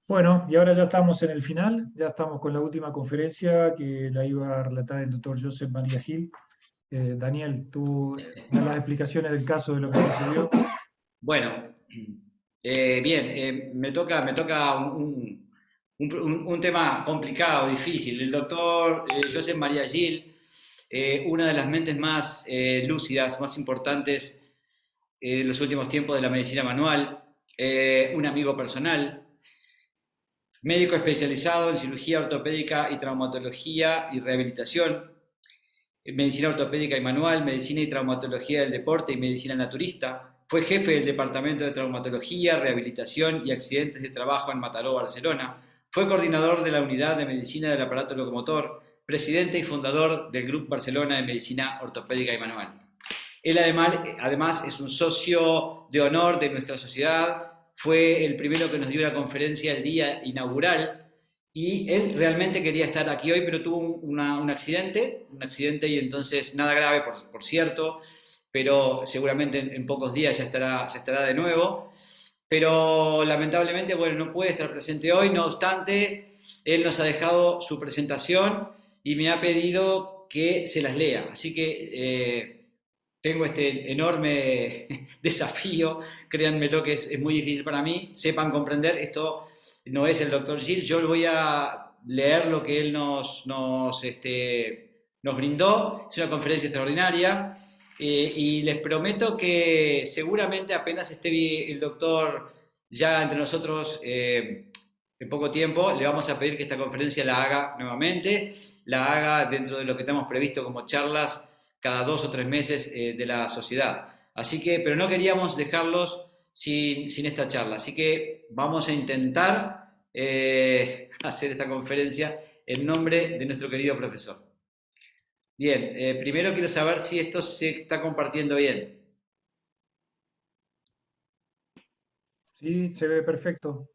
Bueno, y ahora ya estamos en el final, ya estamos con la última conferencia que la iba a relatar el doctor Joseph María Gil. Daniel, tú das las explicaciones del caso de lo que sucedió. Bueno, bien, me toca un tema complicado, difícil. El doctor José María Gil, una de las mentes más lúcidas, más importantes en los últimos tiempos de la medicina manual, un amigo personal, médico especializado en cirugía ortopédica y traumatología y rehabilitación, medicina ortopédica y manual, medicina y traumatología del deporte y medicina naturista. Fue jefe del Departamento de Traumatología, Rehabilitación y Accidentes de Trabajo en Mataró, Barcelona. Fue coordinador de la Unidad de Medicina del Aparato Locomotor, presidente y fundador del Grupo Barcelona de Medicina Ortopédica y Manual. Él además es un socio de honor de nuestra sociedad, fue el primero que nos dio la conferencia el día inaugural y él realmente quería estar aquí hoy, pero tuvo un accidente y entonces nada grave, por cierto, pero seguramente en pocos días ya estará de nuevo. Pero lamentablemente, bueno, no puede estar presente hoy, no obstante, él nos ha dejado su presentación y me ha pedido que se las lea. Así que tengo este enorme desafío, créanme lo que es muy difícil para mí, sepan comprender, esto no es el doctor Gil, yo voy a leer lo que él nos brindó, es una conferencia extraordinaria y les prometo que seguramente apenas esté el doctor ya entre nosotros en poco tiempo, le vamos a pedir que esta conferencia la haga nuevamente, la haga dentro de lo que tenemos previsto como charlas cada 2 o 3 meses de la sociedad. Así que, pero no queríamos dejarlos sin esta charla. Así que vamos a intentar hacer esta conferencia en nombre de nuestro querido profesor. Bien, primero quiero saber si esto se está compartiendo bien. Sí, se ve perfecto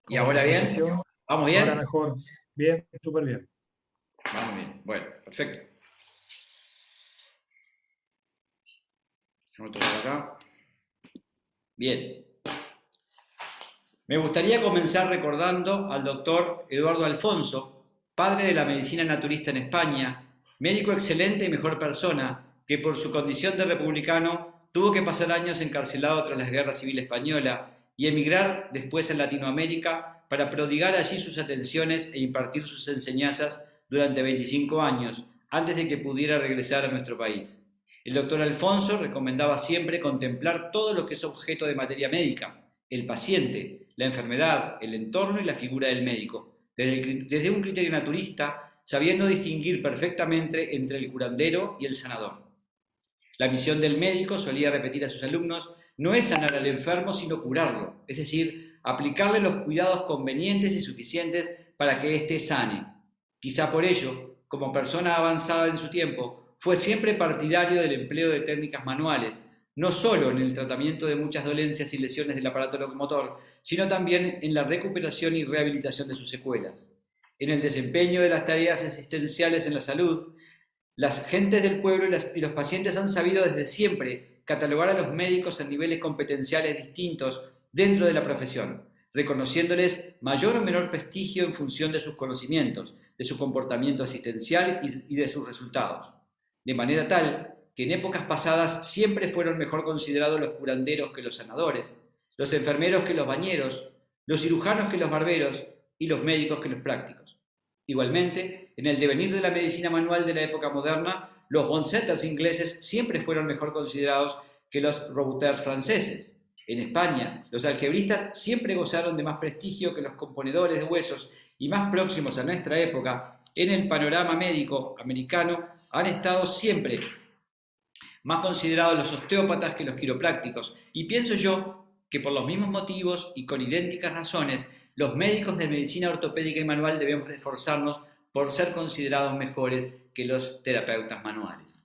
¿Y como ahora bien? presentación. ¿Vamos Ahora bien? mejor. Bien, súper bien. Vamos bien. Bueno, perfecto. Vamos a tocar acá. Bien. Me gustaría comenzar recordando al doctor Eduardo Alfonso, padre de la medicina naturista en España, médico excelente y mejor persona, que por su condición de republicano tuvo que pasar años encarcelado tras la Guerra Civil Española y emigrar después a Latinoamérica para prodigar allí sus atenciones e impartir sus enseñanzas durante 25 años, antes de que pudiera regresar a nuestro país. El doctor Alfonso recomendaba siempre contemplar todo lo que es objeto de materia médica, el paciente, la enfermedad, el entorno y la figura del médico, desde un criterio naturista, sabiendo distinguir perfectamente entre el curandero y el sanador. La misión del médico, solía repetir a sus alumnos, no es sanar al enfermo, sino curarlo, es decir, aplicarle los cuidados convenientes y suficientes para que éste sane. Quizá por ello, como persona avanzada en su tiempo, fue siempre partidario del empleo de técnicas manuales, no solo en el tratamiento de muchas dolencias y lesiones del aparato locomotor, sino también en la recuperación y rehabilitación de sus secuelas. En el desempeño de las tareas asistenciales en la salud, las gentes del pueblo y los pacientes han sabido desde siempre catalogar a los médicos en niveles competenciales distintos dentro de la profesión, reconociéndoles mayor o menor prestigio en función de sus conocimientos, de su comportamiento asistencial y de sus resultados. De manera tal que en épocas pasadas siempre fueron mejor considerados los curanderos que los sanadores, los enfermeros que los bañeros, los cirujanos que los barberos y los médicos que los prácticos. Igualmente, en el devenir de la medicina manual de la época moderna, los bonsetters ingleses siempre fueron mejor considerados que los roboters franceses. En España, los algebristas siempre gozaron de más prestigio que los componedores de huesos y más próximos a nuestra época, en el panorama médico americano, han estado siempre más considerados los osteópatas que los quiroprácticos, y pienso yo que por los mismos motivos y con idénticas razones, los médicos de medicina ortopédica y manual debemos esforzarnos por ser considerados mejores que los terapeutas manuales.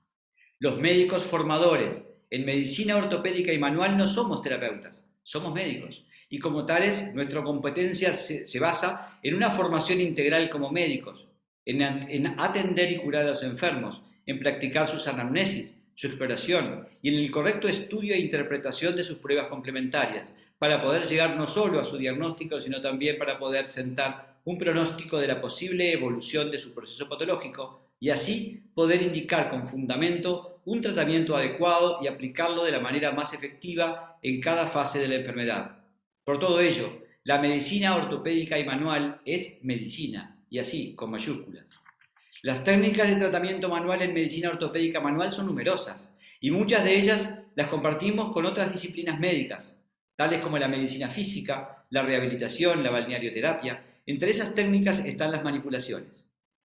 Los médicos formadores en medicina ortopédica y manual no somos terapeutas, somos médicos. Y como tales, nuestra competencia se basa en una formación integral como médicos, en atender y curar a los enfermos, en practicar sus anamnesis, su exploración y en el correcto estudio e interpretación de sus pruebas complementarias, para poder llegar no solo a su diagnóstico, sino también para poder sentar un pronóstico de la posible evolución de su proceso patológico y así poder indicar con fundamento un tratamiento adecuado y aplicarlo de la manera más efectiva en cada fase de la enfermedad. Por todo ello, la medicina ortopédica y manual es medicina, y así, con mayúsculas. Las técnicas de tratamiento manual en medicina ortopédica manual son numerosas, y muchas de ellas las compartimos con otras disciplinas médicas, tales como la medicina física, la rehabilitación, la balnearioterapia. Entre esas técnicas están las manipulaciones.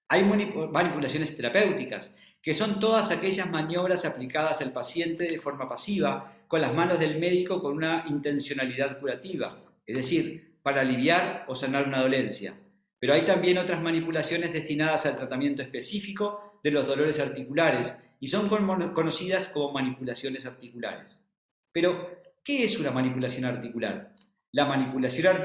Hay manipulaciones terapéuticas, que son todas aquellas maniobras aplicadas al paciente de forma pasiva, con las manos del médico con una intencionalidad curativa, es decir, para aliviar o sanar una dolencia. Pero hay también otras manipulaciones destinadas al tratamiento específico de los dolores articulares y son conocidas como manipulaciones articulares. Pero, ¿qué es una manipulación articular? La manipulación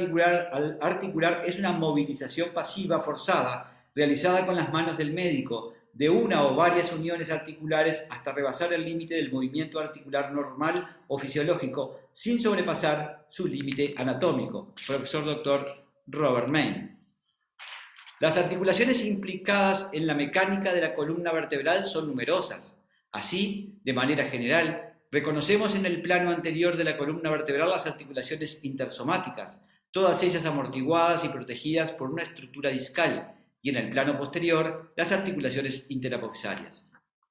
articular es una movilización pasiva forzada realizada con las manos del médico de una o varias uniones articulares hasta rebasar el límite del movimiento articular normal o fisiológico sin sobrepasar su límite anatómico. Profesor Dr. Robert Main. Las articulaciones implicadas en la mecánica de la columna vertebral son numerosas. Así, de manera general, reconocemos en el plano anterior de la columna vertebral las articulaciones intersomáticas, todas ellas amortiguadas y protegidas por una estructura discal, y en el plano posterior las articulaciones interapoxarias.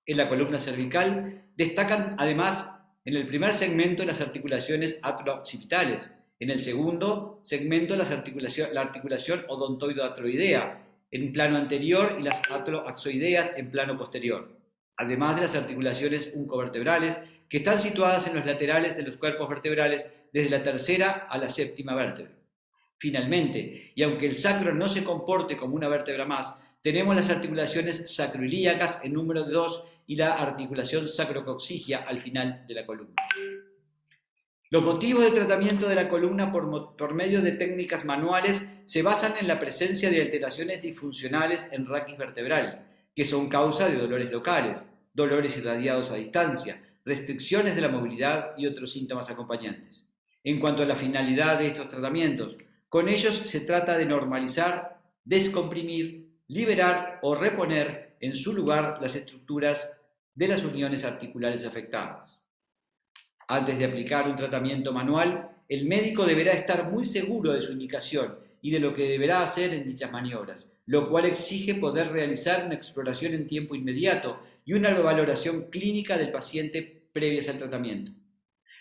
En la columna cervical destacan además en el primer segmento las articulaciones atrooccipitales, en el segundo segmento la articulación odontoido-atroidea en plano anterior y las atroaxoideas en plano posterior, además de las articulaciones uncovertebrales que están situadas en los laterales de los cuerpos vertebrales desde la tercera a la séptima vértebra. Finalmente, y aunque el sacro no se comporte como una vértebra más, tenemos las articulaciones sacroilíacas en número 2 y la articulación sacrocoxigia al final de la columna. Los motivos de tratamiento de la columna por medio de técnicas manuales se basan en la presencia de alteraciones disfuncionales en raquis vertebral, que son causa de dolores locales, dolores irradiados a distancia, restricciones de la movilidad y otros síntomas acompañantes. En cuanto a la finalidad de estos tratamientos, con ellos se trata de normalizar, descomprimir, liberar o reponer en su lugar las estructuras de las uniones articulares afectadas. Antes de aplicar un tratamiento manual, el médico deberá estar muy seguro de su indicación y de lo que deberá hacer en dichas maniobras, lo cual exige poder realizar una exploración en tiempo inmediato y una valoración clínica del paciente previas al tratamiento.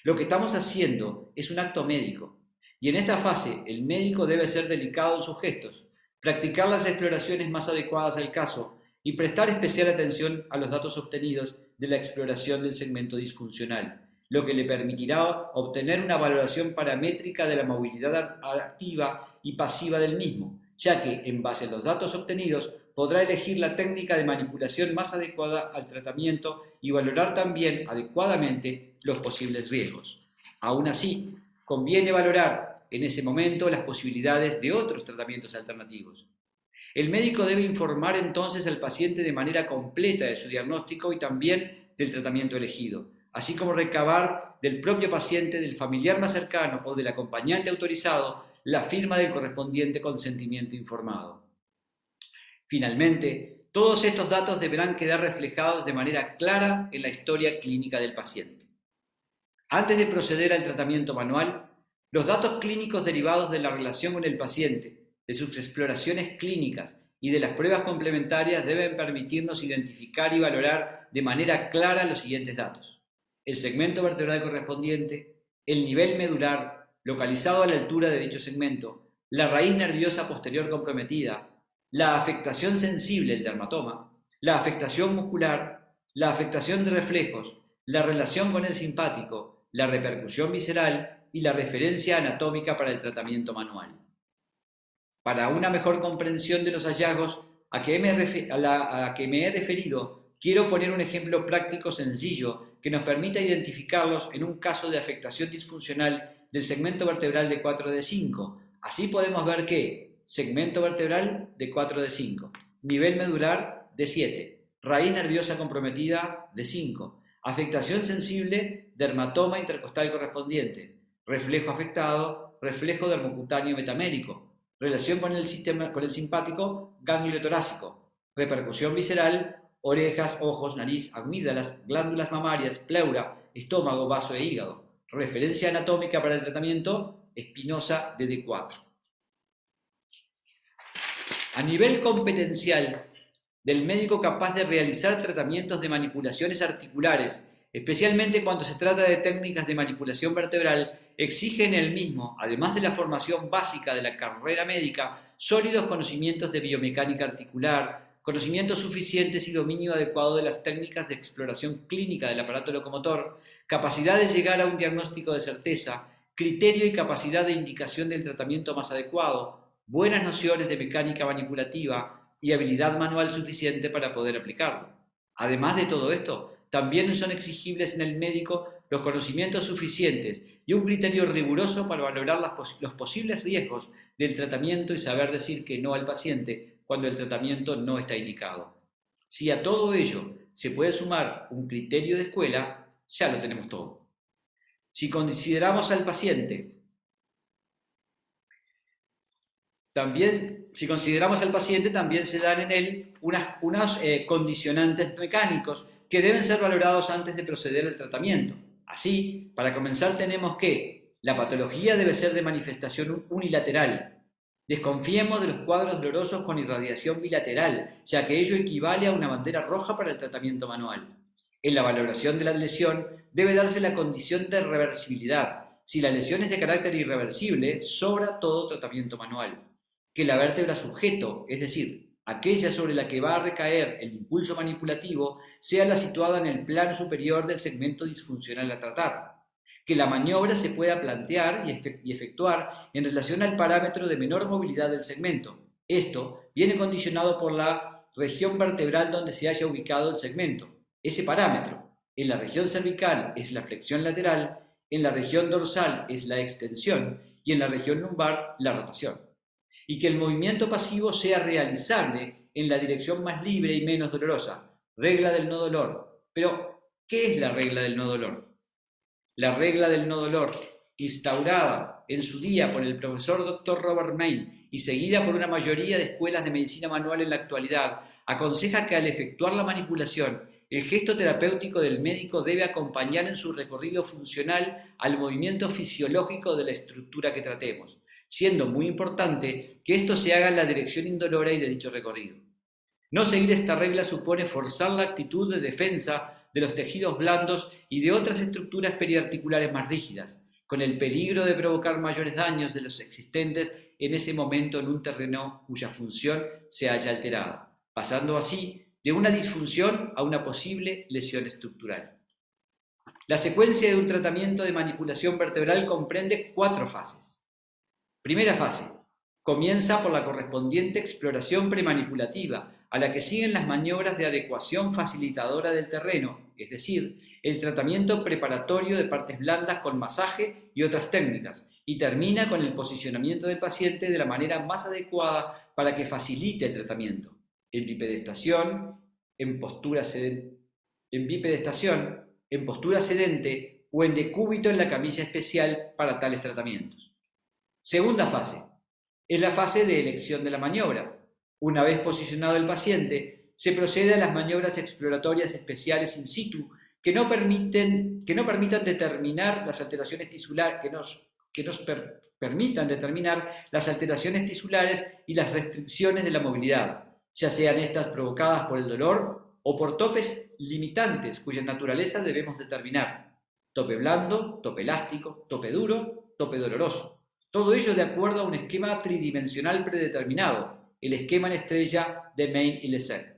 Lo que estamos haciendo es un acto médico, y en esta fase el médico debe ser delicado en sus gestos, practicar las exploraciones más adecuadas al caso y prestar especial atención a los datos obtenidos de la exploración del segmento disfuncional, lo que le permitirá obtener una valoración paramétrica de la movilidad activa y pasiva del mismo, ya que, en base a los datos obtenidos, podrá elegir la técnica de manipulación más adecuada al tratamiento y valorar también adecuadamente los posibles riesgos. Aún así, conviene valorar en ese momento las posibilidades de otros tratamientos alternativos. El médico debe informar entonces al paciente de manera completa de su diagnóstico y también del tratamiento elegido, así como recabar del propio paciente, del familiar más cercano o del acompañante autorizado la firma del correspondiente consentimiento informado. Finalmente, todos estos datos deberán quedar reflejados de manera clara en la historia clínica del paciente. Antes de proceder al tratamiento manual, los datos clínicos derivados de la relación con el paciente, de sus exploraciones clínicas y de las pruebas complementarias deben permitirnos identificar y valorar de manera clara los siguientes datos: el segmento vertebral correspondiente, el nivel medular localizado a la altura de dicho segmento, la raíz nerviosa posterior comprometida, la afectación sensible, el dermatoma, la afectación muscular, la afectación de reflejos, la relación con el simpático, la repercusión visceral y la referencia anatómica para el tratamiento manual. Para una mejor comprensión de los hallazgos a que me he referido, quiero poner un ejemplo práctico sencillo que nos permita identificarlos en un caso de afectación disfuncional del segmento vertebral de 4D5. Así podemos ver que segmento vertebral de 4D5, nivel medular de 7, raíz nerviosa comprometida de 5, afectación sensible, dermatoma intercostal correspondiente, reflejo afectado, reflejo dermocutáneo metamérico, relación con el simpático, ganglio torácico, repercusión visceral, orejas, ojos, nariz, amígdalas, glándulas mamarias, pleura, estómago, vaso e hígado. Referencia anatómica para el tratamiento, Espinosa DD4. A nivel competencial, del médico capaz de realizar tratamientos de manipulaciones articulares, especialmente cuando se trata de técnicas de manipulación vertebral, exigen el mismo, además de la formación básica de la carrera médica, sólidos conocimientos de biomecánica articular, conocimientos suficientes y dominio adecuado de las técnicas de exploración clínica del aparato locomotor, capacidad de llegar a un diagnóstico de certeza, criterio y capacidad de indicación del tratamiento más adecuado, buenas nociones de mecánica manipulativa y habilidad manual suficiente para poder aplicarlo. Además de todo esto, también son exigibles en el médico los conocimientos suficientes y un criterio riguroso para valorar los posibles riesgos del tratamiento y saber decir que no al paciente cuando el tratamiento no está indicado. Si a todo ello se puede sumar un criterio de escuela, ya lo tenemos todo. Si consideramos al paciente, también se dan en él unos condicionantes mecánicos que deben ser valorados antes de proceder al tratamiento. Así, para comenzar tenemos que la patología debe ser de manifestación unilateral. Desconfiemos de los cuadros dolorosos con irradiación bilateral, ya que ello equivale a una bandera roja para el tratamiento manual. En la valoración de la lesión debe darse la condición de reversibilidad. Si la lesión es de carácter irreversible, sobra todo tratamiento manual. Que la vértebra sujeto, es decir, aquella sobre la que va a recaer el impulso manipulativo, sea la situada en el plano superior del segmento disfuncional a tratar. Que la maniobra se pueda plantear y efectuar en relación al parámetro de menor movilidad del segmento. Esto viene condicionado por la región vertebral donde se haya ubicado el segmento. Ese parámetro, en la región cervical es la flexión lateral, en la región dorsal es la extensión y en la región lumbar la rotación. Y que el movimiento pasivo sea realizable en la dirección más libre y menos dolorosa. Regla del no dolor. Pero, ¿qué es la regla del no dolor? La regla del no dolor, instaurada en su día por el profesor Dr. Robert Main y seguida por una mayoría de escuelas de medicina manual en la actualidad, aconseja que al efectuar la manipulación, el gesto terapéutico del médico debe acompañar en su recorrido funcional al movimiento fisiológico de la estructura que tratemos, siendo muy importante que esto se haga en la dirección indolora y de dicho recorrido. No seguir esta regla supone forzar la actitud de defensa de los tejidos blandos y de otras estructuras periarticulares más rígidas, con el peligro de provocar mayores daños de los existentes en ese momento en un terreno cuya función se haya alterada, pasando así de una disfunción a una posible lesión estructural. La secuencia de un tratamiento de manipulación vertebral comprende 4 fases. Primera fase. Comienza por la correspondiente exploración premanipulativa, a la que siguen las maniobras de adecuación facilitadora del terreno, es decir, el tratamiento preparatorio de partes blandas con masaje y otras técnicas, y termina con el posicionamiento del paciente de la manera más adecuada para que facilite el tratamiento, en bipedestación, en postura sedente o en decúbito en la camilla especial para tales tratamientos. Segunda fase. Es la fase de elección de la maniobra. Una vez posicionado el paciente, se procede a las maniobras exploratorias especiales in situ que no permitan determinar las alteraciones tisulares, permitan determinar las alteraciones tisulares y las restricciones de la movilidad, ya sean estas provocadas por el dolor o por topes limitantes cuya naturaleza debemos determinar. Tope blando, tope elástico, tope duro, tope doloroso. Todo ello de acuerdo a un esquema tridimensional predeterminado, el esquema en estrella de Main y Lesser.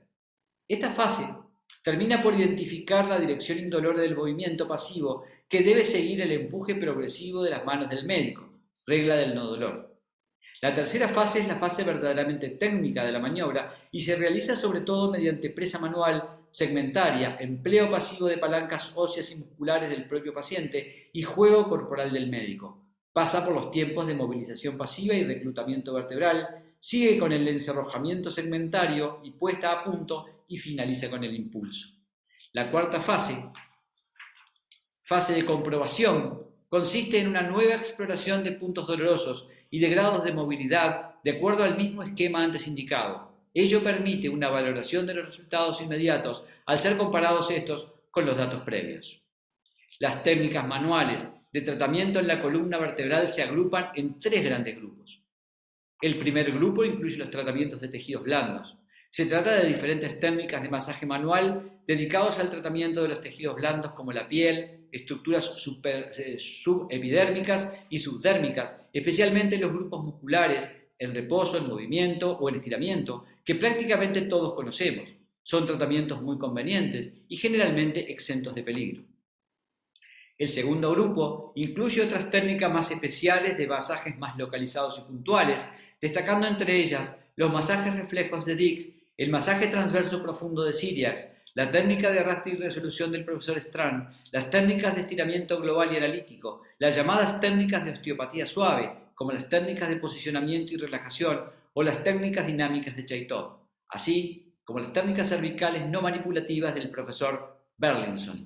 Esta fase termina por identificar la dirección indolora del movimiento pasivo que debe seguir el empuje progresivo de las manos del médico, regla del no dolor. La tercera fase es la fase verdaderamente técnica de la maniobra y se realiza sobre todo mediante presa manual, segmentaria, empleo pasivo de palancas óseas y musculares del propio paciente y juego corporal del médico. Pasa por los tiempos de movilización pasiva y reclutamiento vertebral, sigue con el encerrojamiento segmentario y puesta a punto y finaliza con el impulso. La cuarta fase Fase de comprobación consiste en una nueva exploración de puntos dolorosos y de grados de movilidad de acuerdo al mismo esquema antes indicado. Ello permite una valoración de los resultados inmediatos al ser comparados estos con los datos previos. Las técnicas manuales de tratamiento en la columna vertebral se agrupan en 3 grandes grupos. El primer grupo incluye los tratamientos de tejidos blandos. Se trata de diferentes técnicas de masaje manual dedicados al tratamiento de los tejidos blandos como la piel, estructuras subepidérmicas y subdérmicas, especialmente los grupos musculares, en reposo, en movimiento o en estiramiento, que prácticamente todos conocemos. Son tratamientos muy convenientes y generalmente exentos de peligro. El segundo grupo incluye otras técnicas más especiales de masajes más localizados y puntuales, destacando entre ellas los masajes reflejos de Dick, el masaje transverso profundo de Cyriax, la técnica de arrastre y resolución del profesor Strand, las técnicas de estiramiento global y analítico, las llamadas técnicas de osteopatía suave, como las técnicas de posicionamiento y relajación o las técnicas dinámicas de Chaitov, así como las técnicas cervicales no manipulativas del profesor Berlinson.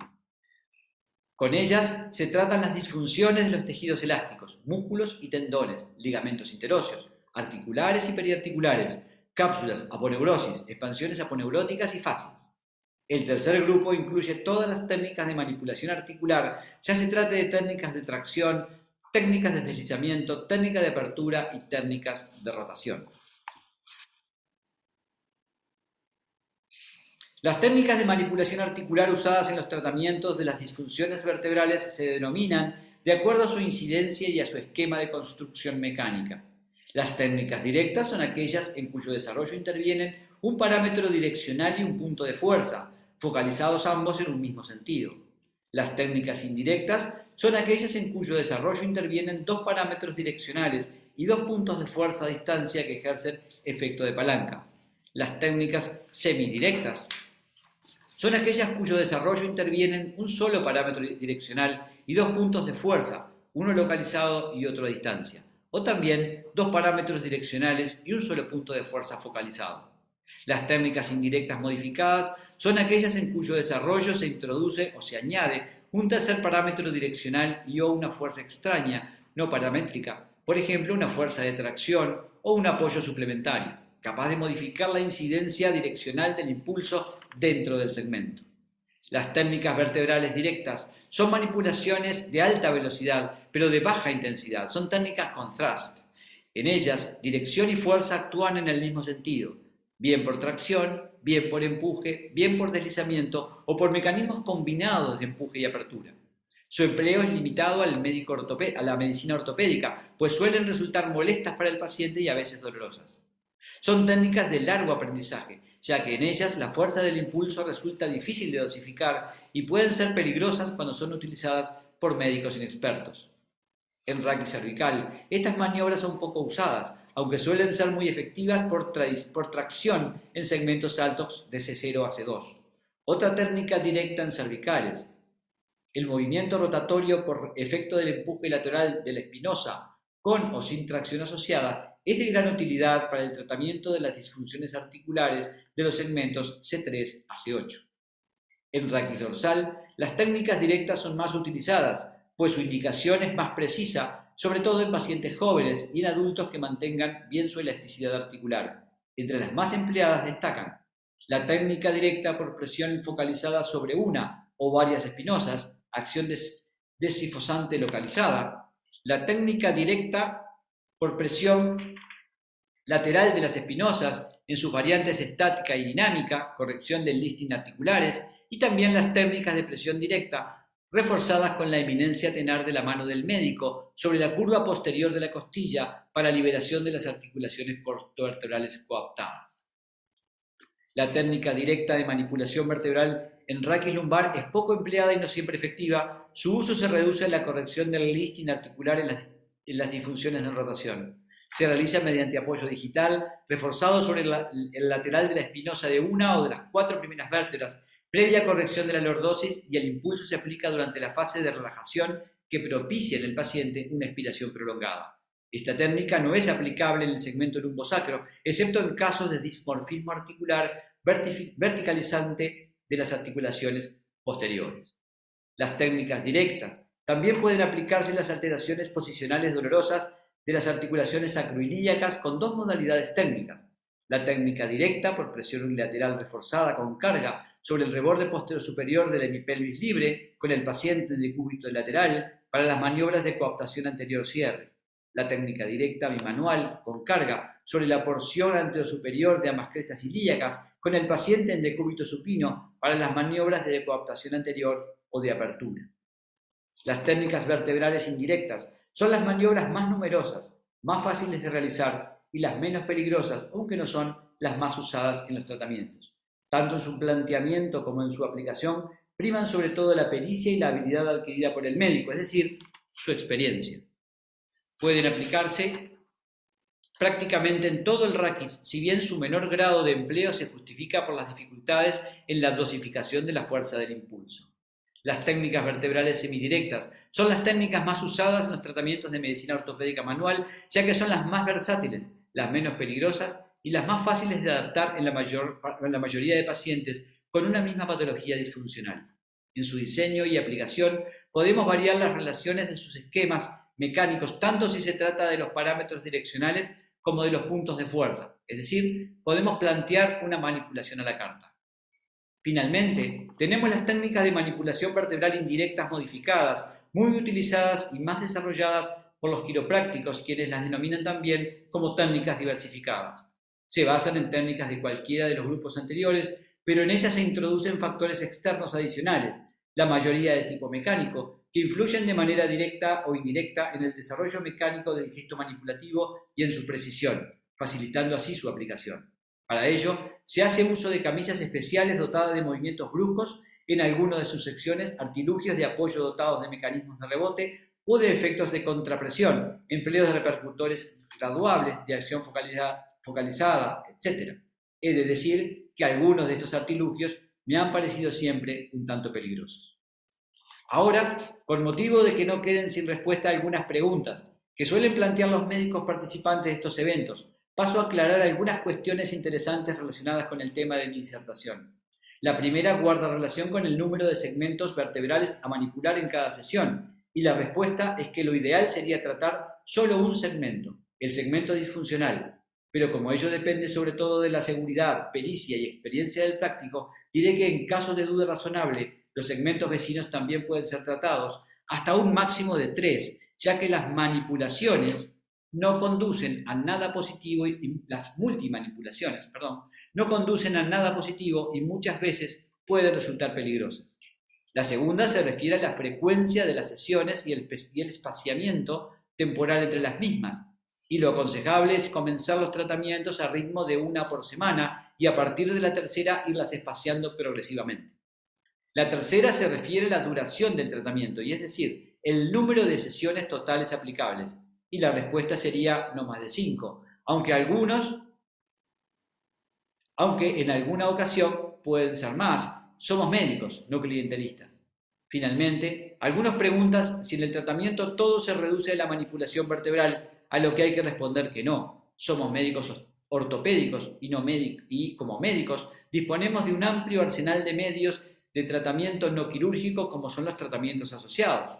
Con ellas se tratan las disfunciones de los tejidos elásticos, músculos y tendones, ligamentos interóseos, articulares y periarticulares, cápsulas, aponeurosis, expansiones aponeuróticas y fascias. El tercer grupo incluye todas las técnicas de manipulación articular, ya se trate de técnicas de tracción, técnicas de deslizamiento, técnicas de apertura y técnicas de rotación. Las técnicas de manipulación articular usadas en los tratamientos de las disfunciones vertebrales se denominan de acuerdo a su incidencia y a su esquema de construcción mecánica. Las técnicas directas son aquellas en cuyo desarrollo intervienen un parámetro direccional y un punto de fuerza, focalizados ambos en un mismo sentido. Las técnicas indirectas son aquellas en cuyo desarrollo intervienen 2 parámetros direccionales y 2 puntos de fuerza a distancia que ejercen efecto de palanca. Las técnicas semidirectas son aquellas cuyo desarrollo intervienen un solo parámetro direccional y 2 puntos de fuerza, uno localizado y otro a distancia, o también 2 parámetros direccionales y un solo punto de fuerza focalizado. Las técnicas indirectas modificadas son aquellas en cuyo desarrollo se introduce o se añade un tercer parámetro direccional y o una fuerza extraña, no paramétrica, por ejemplo una fuerza de tracción o un apoyo suplementario, capaz de modificar la incidencia direccional del impulso dentro del segmento. Las técnicas vertebrales directas son manipulaciones de alta velocidad, pero de baja intensidad. Son técnicas con thrust. En ellas, dirección y fuerza actúan en el mismo sentido, bien por tracción, bien por empuje, bien por deslizamiento o por mecanismos combinados de empuje y apertura. Su empleo es limitado a la medicina ortopédica, pues suelen resultar molestas para el paciente y a veces dolorosas. Son técnicas de largo aprendizaje, ya que en ellas la fuerza del impulso resulta difícil de dosificar y pueden ser peligrosas cuando son utilizadas por médicos inexpertos. En raquicervical, estas maniobras son poco usadas, aunque suelen ser muy efectivas por tracción en segmentos altos de C0 a C2. Otra técnica directa en cervicales, el movimiento rotatorio por efecto del empuje lateral de la espinosa, con o sin tracción asociada, es de gran utilidad para el tratamiento de las disfunciones articulares de los segmentos C3 a C8. En raquis dorsal, las técnicas directas son más utilizadas, pues su indicación es más precisa, sobre todo en pacientes jóvenes y en adultos que mantengan bien su elasticidad articular. Entre las más empleadas destacan la técnica directa por presión focalizada sobre una o varias espinosas, acción desifosante localizada, la técnica directa por presión lateral de las espinosas en sus variantes estática y dinámica, corrección del listing articulares, y también las técnicas de presión directa, reforzadas con la eminencia tenar de la mano del médico sobre la curva posterior de la costilla para liberación de las articulaciones postvertebrales coaptadas. La técnica directa de manipulación vertebral en raquis lumbar es poco empleada y no siempre efectiva. Su uso se reduce a la corrección del listing articular en las disfunciones de rotación. Se realiza mediante apoyo digital, reforzado sobre el lateral de la espinosa de una o de las 4 primeras vértebras, previa corrección de la lordosis, y el impulso se aplica durante la fase de relajación que propicia en el paciente una expiración prolongada. Esta técnica no es aplicable en el segmento lumbosacro, excepto en casos de dismorfismo articular verticalizante de las articulaciones posteriores. Las técnicas directas. También pueden aplicarse las alteraciones posicionales dolorosas de las articulaciones sacroilíacas con dos modalidades técnicas. La técnica directa por presión unilateral reforzada con carga sobre el reborde posterior superior de la hemipelvis libre con el paciente en decúbito lateral para las maniobras de coaptación anterior cierre. La técnica directa bimanual con carga sobre la porción anterior superior de ambas crestas ilíacas con el paciente en decúbito supino para las maniobras de coaptación anterior o de apertura. Las técnicas vertebrales indirectas son las maniobras más numerosas, más fáciles de realizar y las menos peligrosas, aunque no son las más usadas en los tratamientos. Tanto en su planteamiento como en su aplicación, priman sobre todo la pericia y la habilidad adquirida por el médico, es decir, su experiencia. Pueden aplicarse prácticamente en todo el raquis, si bien su menor grado de empleo se justifica por las dificultades en la dosificación de la fuerza del impulso. Las técnicas vertebrales semidirectas son las técnicas más usadas en los tratamientos de medicina ortopédica manual, ya que son las más versátiles, las menos peligrosas y las más fáciles de adaptar en la mayoría de pacientes con una misma patología disfuncional. En su diseño y aplicación podemos variar las relaciones de sus esquemas mecánicos, tanto si se trata de los parámetros direccionales como de los puntos de fuerza, es decir, podemos plantear una manipulación a la carta. Finalmente, tenemos las técnicas de manipulación vertebral indirectas modificadas, muy utilizadas y más desarrolladas por los quiroprácticos, quienes las denominan también como técnicas diversificadas. Se basan en técnicas de cualquiera de los grupos anteriores, pero en ellas se introducen factores externos adicionales, la mayoría de tipo mecánico, que influyen de manera directa o indirecta en el desarrollo mecánico del gesto manipulativo y en su precisión, facilitando así su aplicación. Para ello, se hace uso de camisas especiales dotadas de movimientos bruscos, en algunas de sus secciones artilugios de apoyo dotados de mecanismos de rebote o de efectos de contrapresión, empleos de repercutores graduables, de acción focalizada, etc. He de decir que algunos de estos artilugios me han parecido siempre un tanto peligrosos. Ahora, con motivo de que no queden sin respuesta algunas preguntas que suelen plantear los médicos participantes de estos eventos, paso a aclarar algunas cuestiones interesantes relacionadas con el tema de mi disertación. La primera guarda relación con el número de segmentos vertebrales a manipular en cada sesión, y la respuesta es que lo ideal sería tratar solo un segmento, el segmento disfuncional, pero como ello depende sobre todo de la seguridad, pericia y experiencia del práctico, diré que en caso de duda razonable, los segmentos vecinos también pueden ser tratados hasta un máximo de 3, ya que las manipulaciones no conducen a nada positivo y las multimanipulaciones, no conducen a nada positivo y muchas veces pueden resultar peligrosas. La segunda se refiere a la frecuencia de las sesiones y el espaciamiento temporal entre las mismas, y lo aconsejable es comenzar los tratamientos a ritmo de 1 por semana y a partir de la tercera irlas espaciando progresivamente. La tercera se refiere a la duración del tratamiento, y es decir, el número de sesiones totales aplicables, y la respuesta sería no más de 5, aunque en alguna ocasión pueden ser más. Somos médicos, no clientelistas. Finalmente, algunos preguntan si en el tratamiento todo se reduce a la manipulación vertebral, a lo que hay que responder que no. Somos médicos ortopédicos y como médicos disponemos de un amplio arsenal de medios de tratamiento no quirúrgico como son los tratamientos asociados.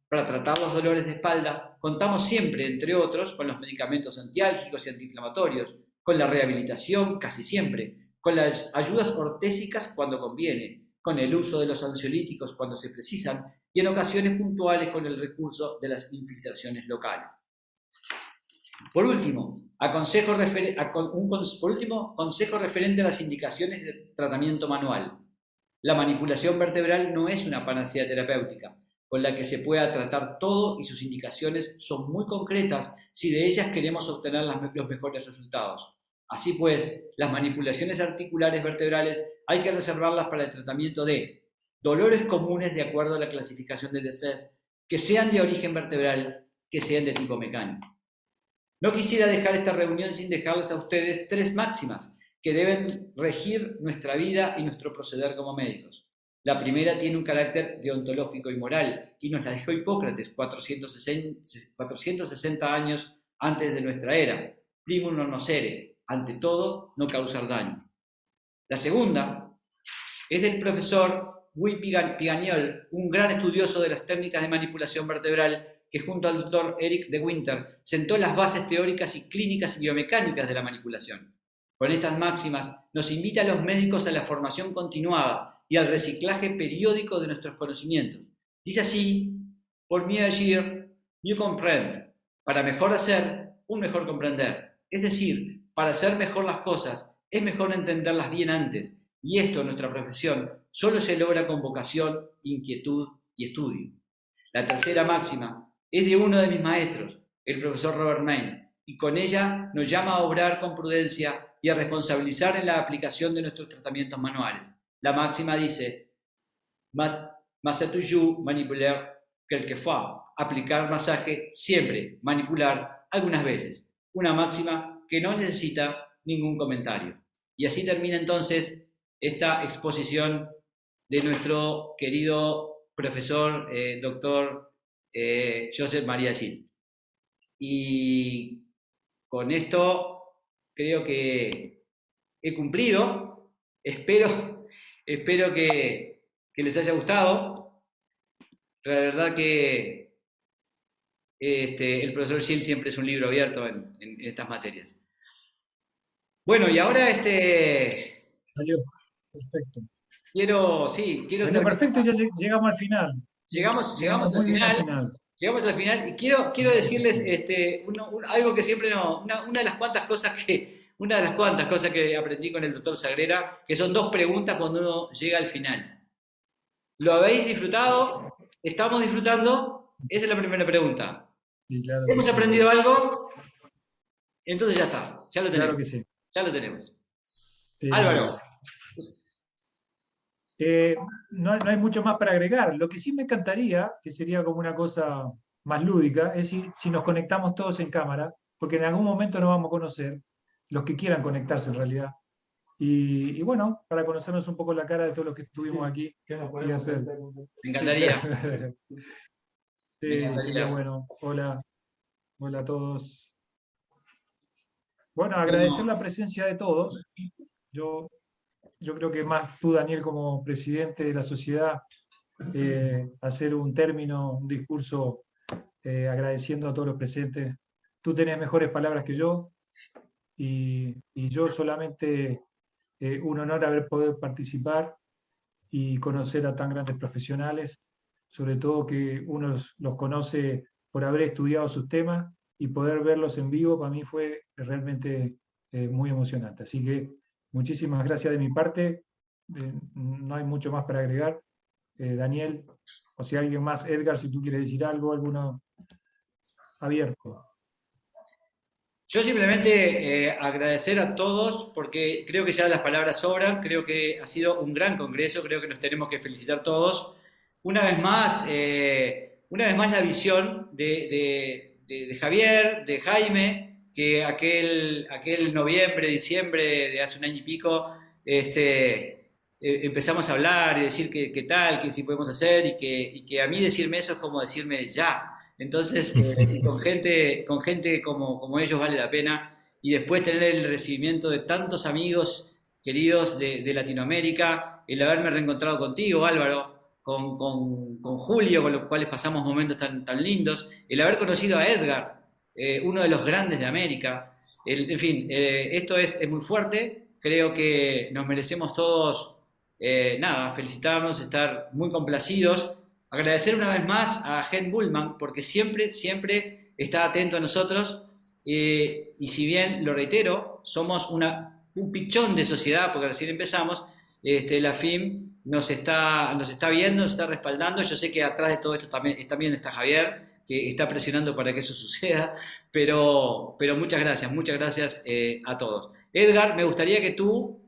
Para tratar los dolores de espalda, contamos siempre, entre otros, con los medicamentos antiálgicos y antiinflamatorios, con la rehabilitación casi siempre, con las ayudas ortésicas cuando conviene, con el uso de los ansiolíticos cuando se precisan y en ocasiones puntuales con el recurso de las infiltraciones locales. Por último, consejo referente a las indicaciones de tratamiento manual. La manipulación vertebral no es una panacea terapéutica, con la que se pueda tratar todo y sus indicaciones son muy concretas si de ellas queremos obtener los mejores resultados. Así pues, las manipulaciones articulares vertebrales hay que reservarlas para el tratamiento de dolores comunes de acuerdo a la clasificación de DCES, que sean de origen vertebral, que sean de tipo mecánico. No quisiera dejar esta reunión sin dejarles a ustedes 3 máximas que deben regir nuestra vida y nuestro proceder como médicos. La primera tiene un carácter deontológico y moral, y nos la dejó Hipócrates 460 años antes de nuestra era. Primum non nocere, ante todo, no causar daño. La segunda es del profesor Guy Pigagnol, un gran estudioso de las técnicas de manipulación vertebral, que junto al doctor Eric de Winter sentó las bases teóricas y clínicas y biomecánicas de la manipulación. Con estas máximas nos invita a los médicos a la formación continuada y al reciclaje periódico de nuestros conocimientos. Dice así, pour mieux agir, mieux comprendre, para mejor hacer, un mejor comprender. Es decir, para hacer mejor las cosas, es mejor entenderlas bien antes, y esto en nuestra profesión solo se logra con vocación, inquietud y estudio. La tercera máxima es de uno de mis maestros, el profesor Robert Main, y con ella nos llama a obrar con prudencia y a responsabilizar en la aplicación de nuestros tratamientos manuales. La máxima dice, mas c'est toujours manipular quelquefois, aplicar masaje siempre, manipular algunas veces. Una máxima que no necesita ningún comentario. Y así termina entonces esta exposición de nuestro querido profesor, doctor Josep María Gil. Y con esto creo que he cumplido. Espero que les haya gustado. La verdad que el profesor Gil siempre es un libro abierto en estas materias. Bueno, y ahora Salió. Perfecto. quiero Bueno, terminar. perfecto, ya llegamos al final. Llegamos Llegamos al muy bien al final. final. Llegamos al final y quiero decirles algo que siempre no, una de las cuantas cosas que aprendí con el doctor Sagrera, que son dos preguntas cuando uno llega al final. ¿Lo habéis disfrutado? ¿Estamos disfrutando? Esa es la primera pregunta. Sí, claro que ¿Hemos sí. aprendido algo? Entonces ya está, ya lo tenemos. Claro que sí. Ya lo tenemos. Sí. Álvaro. No hay mucho más para agregar. Lo que sí me encantaría, que sería como una cosa más lúdica, es si nos conectamos todos en cámara, porque en algún momento nos vamos a conocer, los que quieran conectarse en realidad. Y bueno, para conocernos un poco la cara de todos los que estuvimos aquí. Y hacer. Me encantaría. Sí, Me encantaría. sería bueno. Hola a todos. Bueno, agradecer la presencia de todos. Yo creo que más tú, Daniel, como presidente de la sociedad, hacer un término, un discurso agradeciendo a todos los presentes. Tú tenés mejores palabras que yo y yo solamente un honor haber podido participar y conocer a tan grandes profesionales, sobre todo que uno los conoce por haber estudiado sus temas y poder verlos en vivo para mí fue realmente muy emocionante. Así que muchísimas gracias de mi parte. No hay mucho más para agregar. Daniel, o si alguien más, Edgar, si tú quieres decir algo, alguno abierto. Yo simplemente agradecer a todos porque creo que ya las palabras sobran, creo que ha sido un gran congreso, creo que nos tenemos que felicitar todos. Una vez más la visión de Javier, de Jaime, que aquel noviembre, diciembre de hace un año y pico, empezamos a hablar y decir qué tal, que si podemos hacer y que a mí decirme eso es como decirme ya. Entonces, con gente como ellos vale la pena. Y después tener el recibimiento de tantos amigos queridos de Latinoamérica, el haberme reencontrado contigo, Álvaro, con Julio, con los cuales pasamos momentos tan lindos, el haber conocido a Edgar, uno de los grandes de América. En fin, esto es muy fuerte. Creo que nos merecemos todos, felicitarnos, estar muy complacidos. Agradecer una vez más a Gen Bullman, porque siempre está atento a nosotros, y si bien, lo reitero, somos un pichón de sociedad, porque recién empezamos, la FIM nos está viendo, nos está respaldando. Yo sé que atrás de todo esto también está Javier, que está presionando para que eso suceda, pero muchas gracias a todos. Edgar, me gustaría que tú,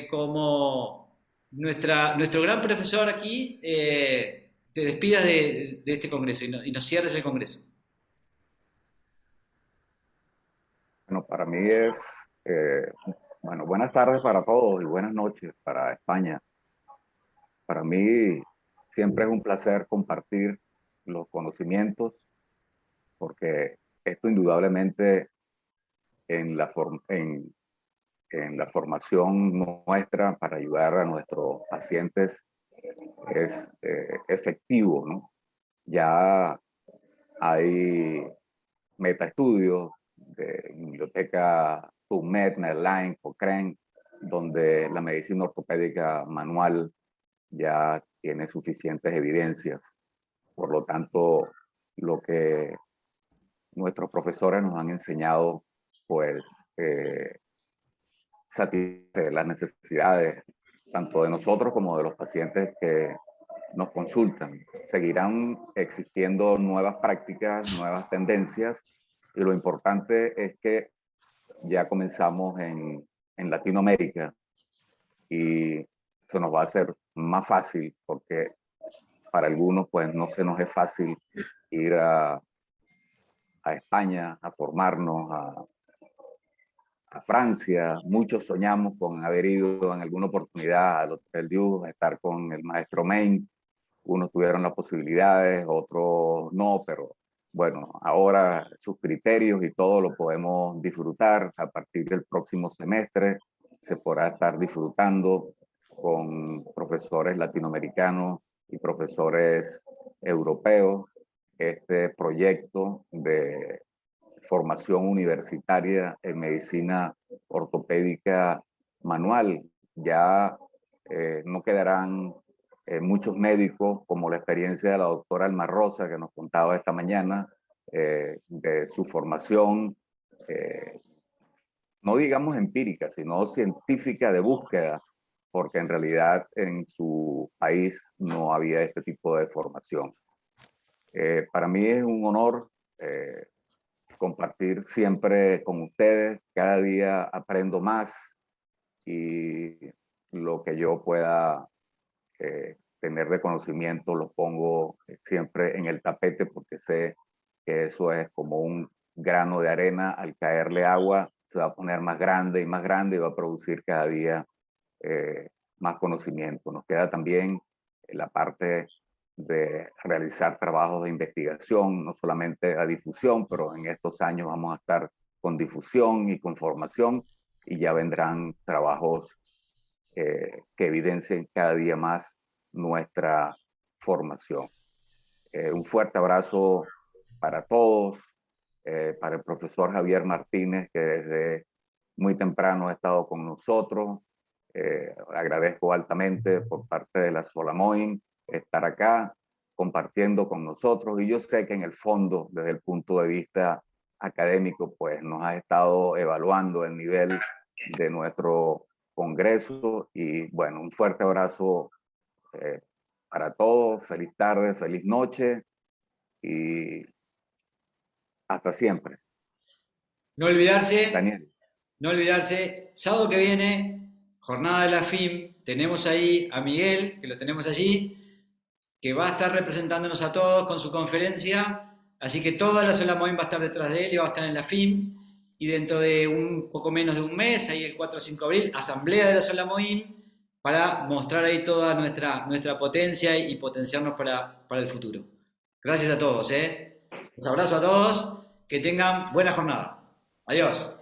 como nuestro gran profesor aquí, te despidas de este congreso y nos cierres el congreso. Bueno, para mí buenas tardes para todos y buenas noches para España. Para mí siempre es un placer compartir los conocimientos, porque esto indudablemente en la formación nuestra para ayudar a nuestros pacientes es efectivo, ¿no? Ya hay metaestudios de biblioteca PubMed, Medline, Cochrane, donde la medicina ortopédica manual ya tiene suficientes evidencias. Por lo tanto, lo que nuestros profesores nos han enseñado, pues, satisface las necesidades tanto de nosotros como de los pacientes que nos consultan. Seguirán existiendo nuevas prácticas, nuevas tendencias, y lo importante es que ya comenzamos en Latinoamérica y eso nos va a hacer más fácil porque para algunos pues no se nos es fácil ir a España a formarnos, a Francia. Muchos soñamos con haber ido en alguna oportunidad al Hotel Dieu, a estar con el maestro Main. Unos tuvieron las posibilidades, otros no, pero bueno, ahora sus criterios y todo lo podemos disfrutar. A partir del próximo semestre se podrá estar disfrutando con profesores latinoamericanos y profesores europeos este proyecto de formación universitaria en medicina ortopédica manual. Ya no quedarán muchos médicos, como la experiencia de la doctora Alma Rosa, que nos contaba esta mañana, de su formación, no digamos empírica, sino científica de búsqueda, porque en realidad en su país no había este tipo de formación. Para mí es un honor compartir siempre con ustedes. Cada día aprendo más y lo que yo pueda tener de conocimiento lo pongo siempre en el tapete, porque sé que eso es como un grano de arena. Al caerle agua se va a poner más grande y va a producir cada día más conocimiento. Nos queda también la parte de realizar trabajos de investigación, no solamente a difusión, pero en estos años vamos a estar con difusión y con formación, y ya vendrán trabajos que evidencien cada día más nuestra formación. Un fuerte abrazo para todos, para el profesor Javier Martínez, que desde muy temprano ha estado con nosotros. Agradezco altamente por parte de la Solamoin estar acá compartiendo con nosotros, y yo sé que en el fondo, desde el punto de vista académico, pues nos ha estado evaluando el nivel de nuestro congreso. Y bueno, un fuerte abrazo para todos, feliz tarde, feliz noche y hasta siempre. No olvidarse, Daniel. no olvidarse, sábado que viene, jornada de la FIM, tenemos ahí a Miguel, que lo tenemos allí, que va a estar representándonos a todos con su conferencia, así que toda la Solamoin va a estar detrás de él y va a estar en la FIM, y dentro de un poco menos de un mes, ahí el 4 o 5 de abril, asamblea de la Solamoin, para mostrar ahí toda nuestra potencia y potenciarnos para el futuro. Gracias a todos, Un abrazo a todos, que tengan buena jornada. Adiós.